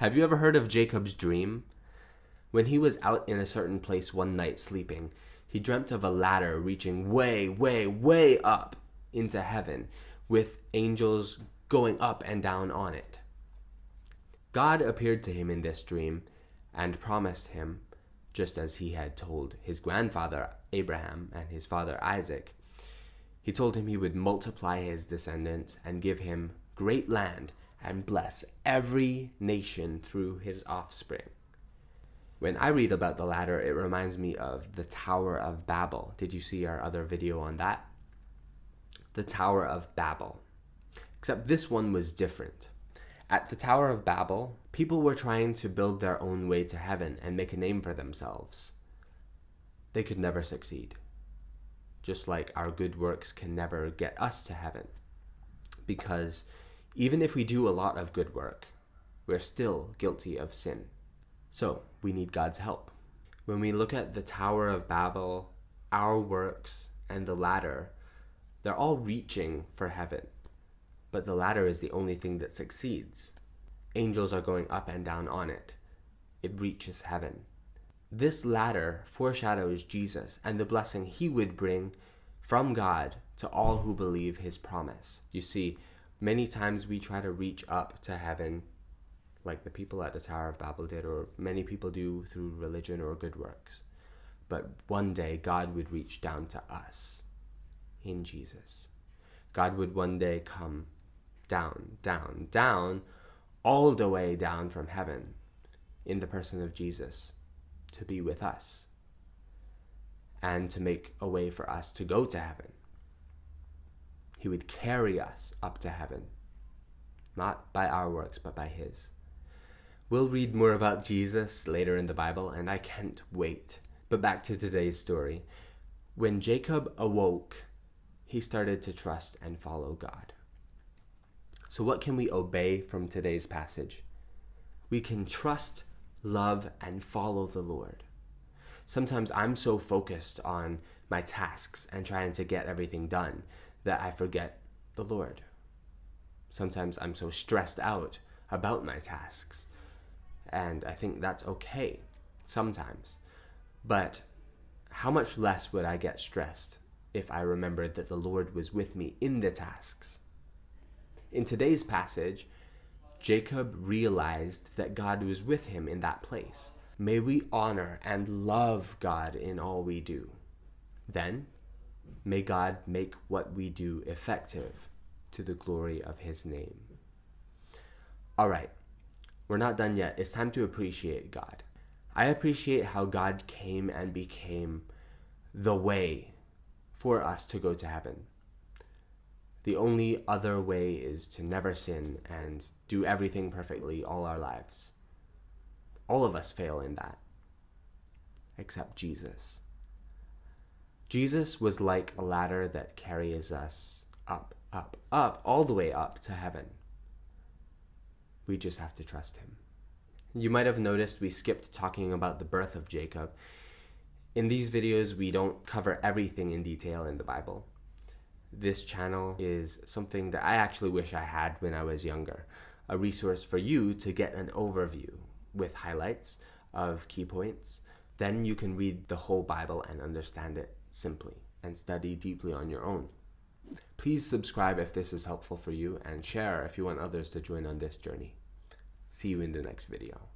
Have you ever heard of Jacob's dream? When he was out in a certain place one night sleeping, he dreamt of a ladder reaching way, way, way up into heaven, with angels going up and down on it. God appeared to him in this dream and promised him, just as he had told his grandfather Abraham and his father Isaac. He told him he would multiply his descendants and give him great land and bless every nation through his offspring. When I read about the ladder, it reminds me of the Tower of Babel. Did you see our other video on that? The Tower of Babel. Except this one was different. At the Tower of Babel, people were trying to build their own way to heaven and make a name for themselves. They could never succeed. Just like our good works can never get us to heaven. Because even if we do a lot of good work, we're still guilty of sin. So we need God's help. When we look at the Tower of Babel, our works, and the ladder, they're all reaching for heaven. But the ladder is the only thing that succeeds. Angels are going up and down on it. It reaches heaven. This ladder foreshadows Jesus and the blessing he would bring from God to all who believe his promise. You see, many times we try to reach up to heaven like the people at the Tower of Babel did, or many people do through religion or good works. But one day God would reach down to us in Jesus. God would one day come down, down, down, all the way down from heaven in the person of Jesus to be with us and to make a way for us to go to heaven. He would carry us up to heaven, not by our works, but by his. We'll read more about Jesus later in the Bible, and I can't wait. But back to today's story. When Jacob awoke, he started to trust and follow God. So what can we obey from today's passage? We can trust, love, and follow the Lord. Sometimes I'm so focused on my tasks and trying to get everything done that I forget the Lord. Sometimes I'm so stressed out about my tasks, and I think that's okay sometimes. But how much less would I get stressed if I remembered that the Lord was with me in the tasks? In today's passage, Jacob realized that God was with him in that place. May we honor and love God in all we do. Then, may God make what we do effective to the glory of his name. All right, we're not done yet. It's time to appreciate God. I appreciate how God came and became the way for us to go to heaven. The only other way is to never sin and do everything perfectly all our lives. All of us fail in that, except Jesus. Jesus was like a ladder that carries us up, up, up, all the way up to heaven. We just have to trust him. You might have noticed we skipped talking about the birth of Jacob. In these videos, we don't cover everything in detail in the Bible. This channel is something that I actually wish I had when I was younger. A resource for you to get an overview with highlights of key points. Then you can read the whole Bible and understand it simply and study deeply on your own. Please subscribe if this is helpful for you, and share if you want others to join on this journey. See you in the next video.